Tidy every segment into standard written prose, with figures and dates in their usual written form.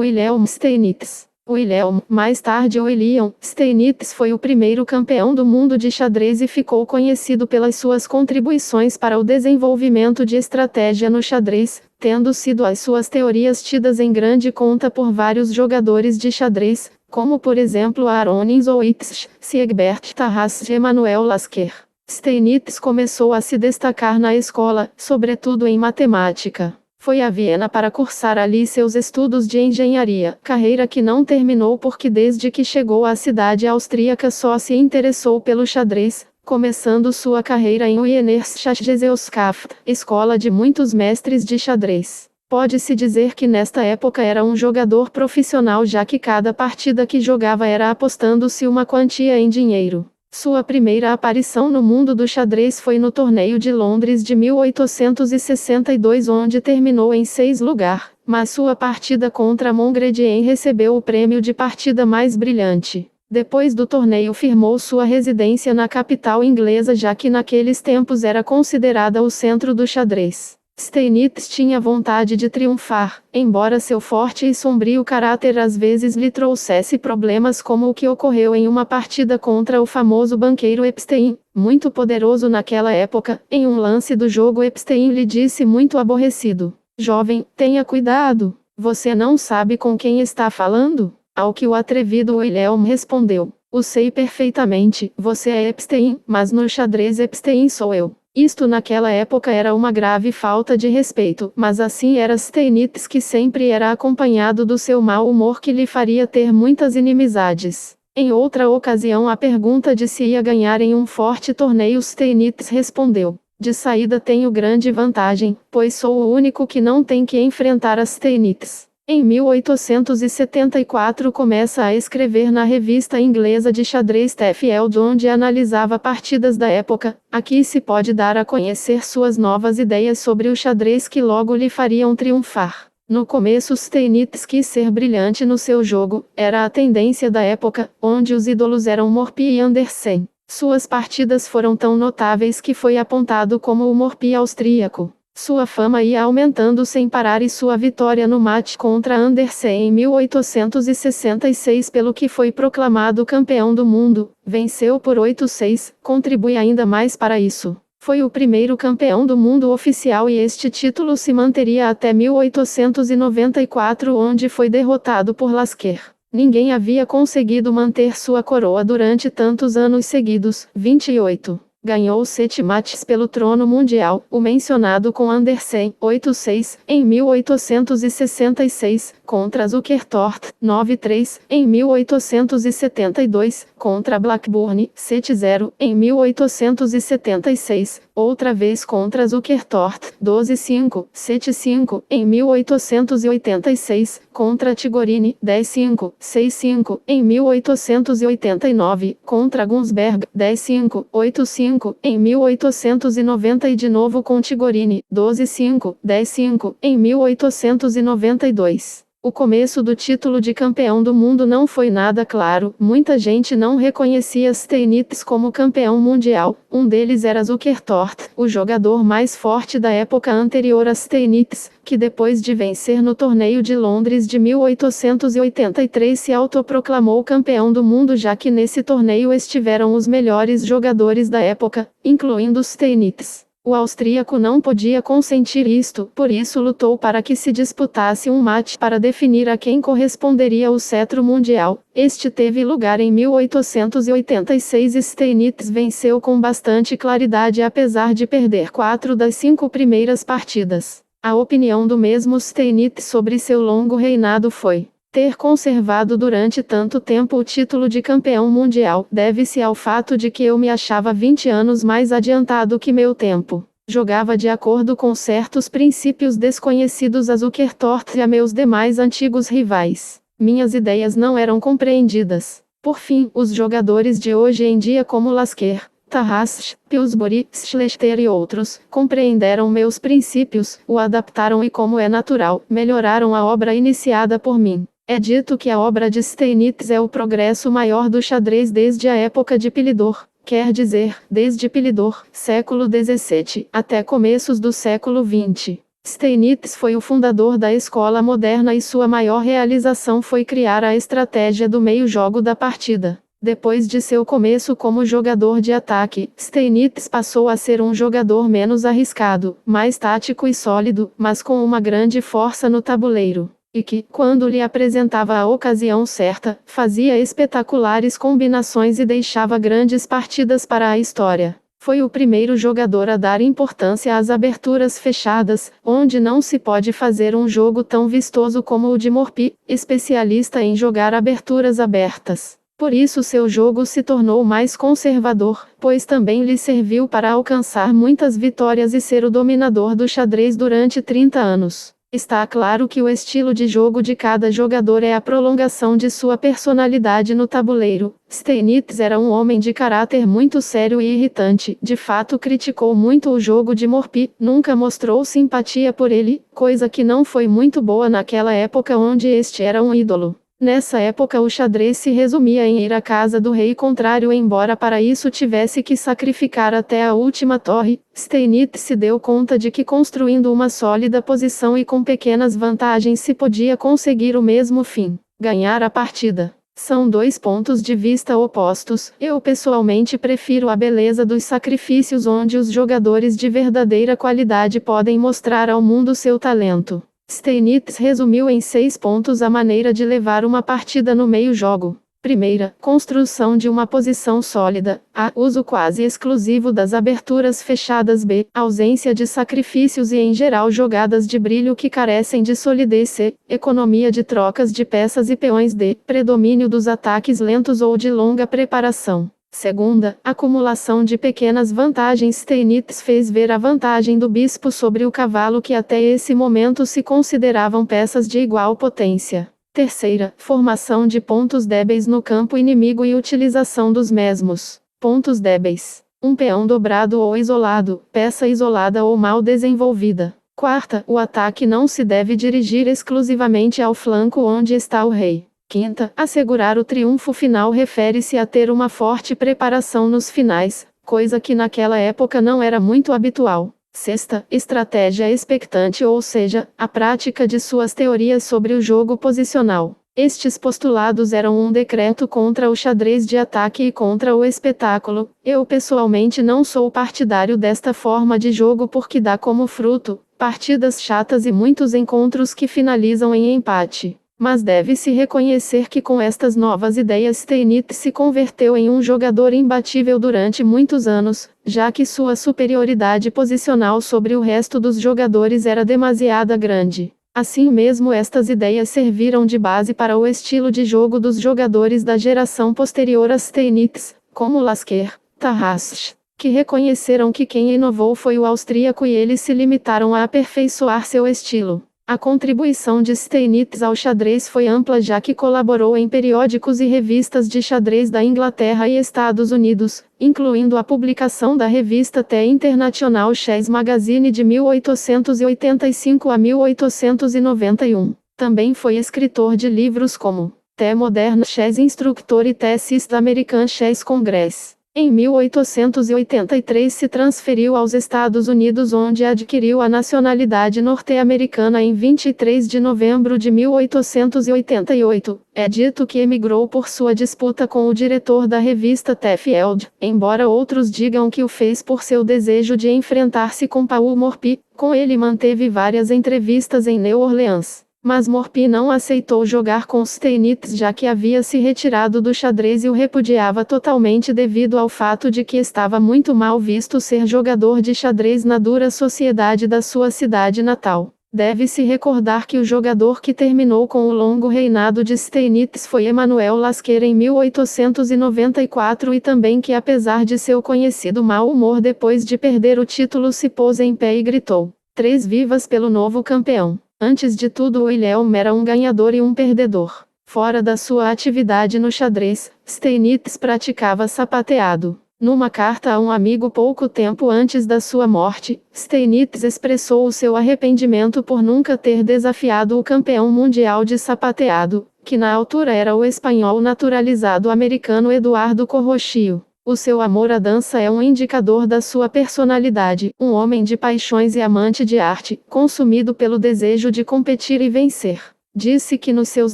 Wilhelm Steinitz. Wilhelm, mais tarde William Steinitz, foi o primeiro campeão do mundo de xadrez e ficou conhecido pelas suas contribuições para o desenvolvimento de estratégia no xadrez, tendo sido as suas teorias tidas em grande conta por vários jogadores de xadrez, como por exemplo Aaron Nimzowitsch, Siegbert Tarras e Emanuel Lasker. Steinitz começou a se destacar na escola, sobretudo em matemática. Foi a Viena para cursar ali seus estudos de engenharia, carreira que não terminou porque desde que chegou à cidade austríaca só se interessou pelo xadrez, começando sua carreira em Wiener Schachgesellschaft, escola de muitos mestres de xadrez. Pode-se dizer que nesta época era um jogador profissional, já que cada partida que jogava era apostando-se uma quantia em dinheiro. Sua primeira aparição no mundo do xadrez foi no Torneio de Londres de 1862, onde terminou em 6º lugar, mas sua partida contra Mongredier recebeu o prêmio de partida mais brilhante. Depois do torneio firmou sua residência na capital inglesa, já que naqueles tempos era considerada o centro do xadrez. Steinitz tinha vontade de triunfar, embora seu forte e sombrio caráter às vezes lhe trouxesse problemas, como o que ocorreu em uma partida contra o famoso banqueiro Epstein, muito poderoso naquela época. Em um lance do jogo, Epstein lhe disse muito aborrecido: "Jovem, tenha cuidado, você não sabe com quem está falando?" Ao que o atrevido Wilhelm respondeu: "O sei perfeitamente, você é Epstein, mas no xadrez Epstein sou eu." Isto naquela época era uma grave falta de respeito, mas assim era Steinitz, que sempre era acompanhado do seu mau humor que lhe faria ter muitas inimizades. Em outra ocasião, à pergunta de se ia ganhar em um forte torneio, Steinitz respondeu: "De saída tenho grande vantagem, pois sou o único que não tem que enfrentar a Steinitz." Em 1874 começa a escrever na revista inglesa de xadrez TFL, onde analisava partidas da época. Aqui se pode dar a conhecer suas novas ideias sobre o xadrez que logo lhe fariam triunfar. No começo Steinitz quis ser brilhante no seu jogo, era a tendência da época, onde os ídolos eram Morphy e Andersen. Suas partidas foram tão notáveis que foi apontado como o Morphy austríaco. Sua fama ia aumentando sem parar e sua vitória no match contra Andersen em 1866, pelo que foi proclamado campeão do mundo, venceu por 8-6, contribui ainda mais para isso. Foi o primeiro campeão do mundo oficial e este título se manteria até 1894, onde foi derrotado por Lasker. Ninguém havia conseguido manter sua coroa durante tantos anos seguidos, 28. Ganhou 7 matches pelo trono mundial, o mencionado com Andersen, 8-6, em 1866, contra Zukertort, 9-3, em 1872, contra Blackburn, 7-0, em 1876, outra vez contra Zukertort, 12-5, 7-5, em 1886, contra Tigorini, 10-5, 6-5, em 1889, contra Gunsberg, 10-5, 8-5, em 1890 e de novo com Tigorini, 12-5, 10-5, em 1892. O começo do título de campeão do mundo não foi nada claro, muita gente não reconhecia Steinitz como campeão mundial, um deles era Zukertort, o jogador mais forte da época anterior a Steinitz, que depois de vencer no torneio de Londres de 1883 se autoproclamou campeão do mundo, já que nesse torneio estiveram os melhores jogadores da época, incluindo Steinitz. O austríaco não podia consentir isto, por isso lutou para que se disputasse um match para definir a quem corresponderia o cetro mundial. Este teve lugar em 1886 e Steinitz venceu com bastante claridade, apesar de perder 4 das 5 primeiras partidas. A opinião do mesmo Steinitz sobre seu longo reinado foi: ter conservado durante tanto tempo o título de campeão mundial deve-se ao fato de que eu me achava 20 anos mais adiantado que meu tempo. Jogava de acordo com certos princípios desconhecidos a Zukertort e a meus demais antigos rivais. Minhas ideias não eram compreendidas. Por fim, os jogadores de hoje em dia, como Lasker, Tarras, Pillsbury, Schlechter e outros, compreenderam meus princípios, o adaptaram e, como é natural, melhoraram a obra iniciada por mim. É dito que a obra de Steinitz é o progresso maior do xadrez desde a época de Pilidor, quer dizer, desde Pilidor, século XVII, até começos do século XX. Steinitz foi o fundador da escola moderna e sua maior realização foi criar a estratégia do meio-jogo da partida. Depois de seu começo como jogador de ataque, Steinitz passou a ser um jogador menos arriscado, mais tático e sólido, mas com uma grande força no tabuleiro. E que, quando lhe apresentava a ocasião certa, fazia espetaculares combinações e deixava grandes partidas para a história. Foi o primeiro jogador a dar importância às aberturas fechadas, onde não se pode fazer um jogo tão vistoso como o de Morphy, especialista em jogar aberturas abertas. Por isso seu jogo se tornou mais conservador, pois também lhe serviu para alcançar muitas vitórias e ser o dominador do xadrez durante 30 anos. Está claro que o estilo de jogo de cada jogador é a prolongação de sua personalidade no tabuleiro. Steinitz era um homem de caráter muito sério e irritante, de fato criticou muito o jogo de Morphy, nunca mostrou simpatia por ele, coisa que não foi muito boa naquela época onde este era um ídolo. Nessa época o xadrez se resumia em ir à casa do rei contrário, embora para isso tivesse que sacrificar até a última torre. Steinitz se deu conta de que construindo uma sólida posição e com pequenas vantagens se podia conseguir o mesmo fim, ganhar a partida. São dois pontos de vista opostos. Eu pessoalmente prefiro a beleza dos sacrifícios onde os jogadores de verdadeira qualidade podem mostrar ao mundo seu talento. Steinitz resumiu em 6 pontos a maneira de levar uma partida no meio-jogo. Primeira, construção de uma posição sólida. A. Uso quase exclusivo das aberturas fechadas. B. Ausência de sacrifícios e em geral jogadas de brilho que carecem de solidez. C. Economia de trocas de peças e peões. D. Predomínio dos ataques lentos ou de longa preparação. Segunda, acumulação de pequenas vantagens. Steinitz fez ver a vantagem do bispo sobre o cavalo que até esse momento se consideravam peças de igual potência. Terceira, formação de pontos débeis no campo inimigo e utilização dos mesmos. Pontos débeis. Um peão dobrado ou isolado, peça isolada ou mal desenvolvida. Quarta, o ataque não se deve dirigir exclusivamente ao flanco onde está o rei. Quinta, assegurar o triunfo final refere-se a ter uma forte preparação nos finais, coisa que naquela época não era muito habitual. Sexta, estratégia expectante, ou seja, a prática de suas teorias sobre o jogo posicional. Estes postulados eram um decreto contra o xadrez de ataque e contra o espetáculo. Eu pessoalmente não sou partidário desta forma de jogo porque dá como fruto partidas chatas e muitos encontros que finalizam em empate. Mas deve-se reconhecer que com estas novas ideias Steinitz se converteu em um jogador imbatível durante muitos anos, já que sua superioridade posicional sobre o resto dos jogadores era demasiada grande. Assim mesmo estas ideias serviram de base para o estilo de jogo dos jogadores da geração posterior a Steinitz, como Lasker, Tarrasch, que reconheceram que quem inovou foi o austríaco e eles se limitaram a aperfeiçoar seu estilo. A contribuição de Steinitz ao xadrez foi ampla, já que colaborou em periódicos e revistas de xadrez da Inglaterra e Estados Unidos, incluindo a publicação da revista The International Chess Magazine de 1885 a 1891. Também foi escritor de livros como The Modern Chess Instructor e The Sixth American Chess Congress. Em 1883 se transferiu aos Estados Unidos, onde adquiriu a nacionalidade norte-americana em 23 de novembro de 1888. É dito que emigrou por sua disputa com o diretor da revista The Field, embora outros digam que o fez por seu desejo de enfrentar-se com Paul Morphy. Com ele manteve várias entrevistas em New Orleans. Mas Morphy não aceitou jogar com Steinitz, já que havia se retirado do xadrez e o repudiava totalmente devido ao fato de que estava muito mal visto ser jogador de xadrez na dura sociedade da sua cidade natal. Deve-se recordar que o jogador que terminou com o longo reinado de Steinitz foi Emanuel Lasker em 1894 e também que, apesar de seu conhecido mau humor depois de perder o título, se pôs em pé e gritou: "Três vivas pelo novo campeão!" Antes de tudo, Wilhelm era um ganhador e um perdedor. Fora da sua atividade no xadrez, Steinitz praticava sapateado. Numa carta a um amigo pouco tempo antes da sua morte, Steinitz expressou o seu arrependimento por nunca ter desafiado o campeão mundial de sapateado, que na altura era o espanhol naturalizado americano Eduardo Corrochio. O seu amor à dança é um indicador da sua personalidade, um homem de paixões e amante de arte, consumido pelo desejo de competir e vencer. Disse que nos seus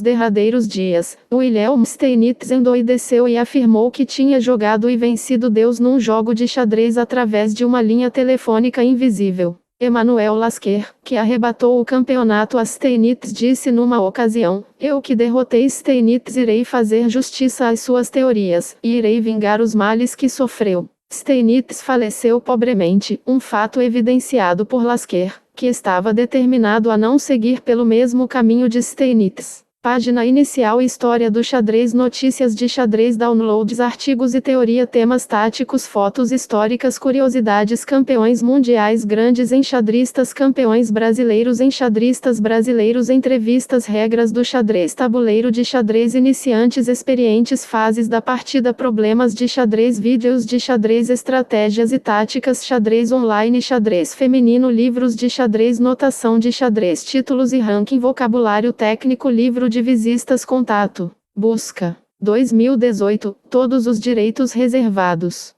derradeiros dias, Wilhelm Steinitz endoideceu e afirmou que tinha jogado e vencido Deus num jogo de xadrez através de uma linha telefônica invisível. Emanuel Lasker, que arrebatou o campeonato a Steinitz, disse numa ocasião: "Eu que derrotei Steinitz irei fazer justiça às suas teorias, e irei vingar os males que sofreu." Steinitz faleceu pobremente, um fato evidenciado por Lasker, que estava determinado a não seguir pelo mesmo caminho de Steinitz. Página inicial: História do xadrez, notícias de xadrez, downloads, artigos e teoria, temas táticos, fotos históricas, curiosidades, campeões mundiais, grandes enxadristas, campeões brasileiros, enxadristas brasileiros, entrevistas, regras do xadrez, tabuleiro de xadrez, iniciantes, experientes, fases da partida, problemas de xadrez, vídeos de xadrez, estratégias e táticas, xadrez online, xadrez feminino, livros de xadrez, notação de xadrez, títulos e ranking, vocabulário técnico, livro de Divisistas, contato. Busca. 2018. Todos os direitos reservados.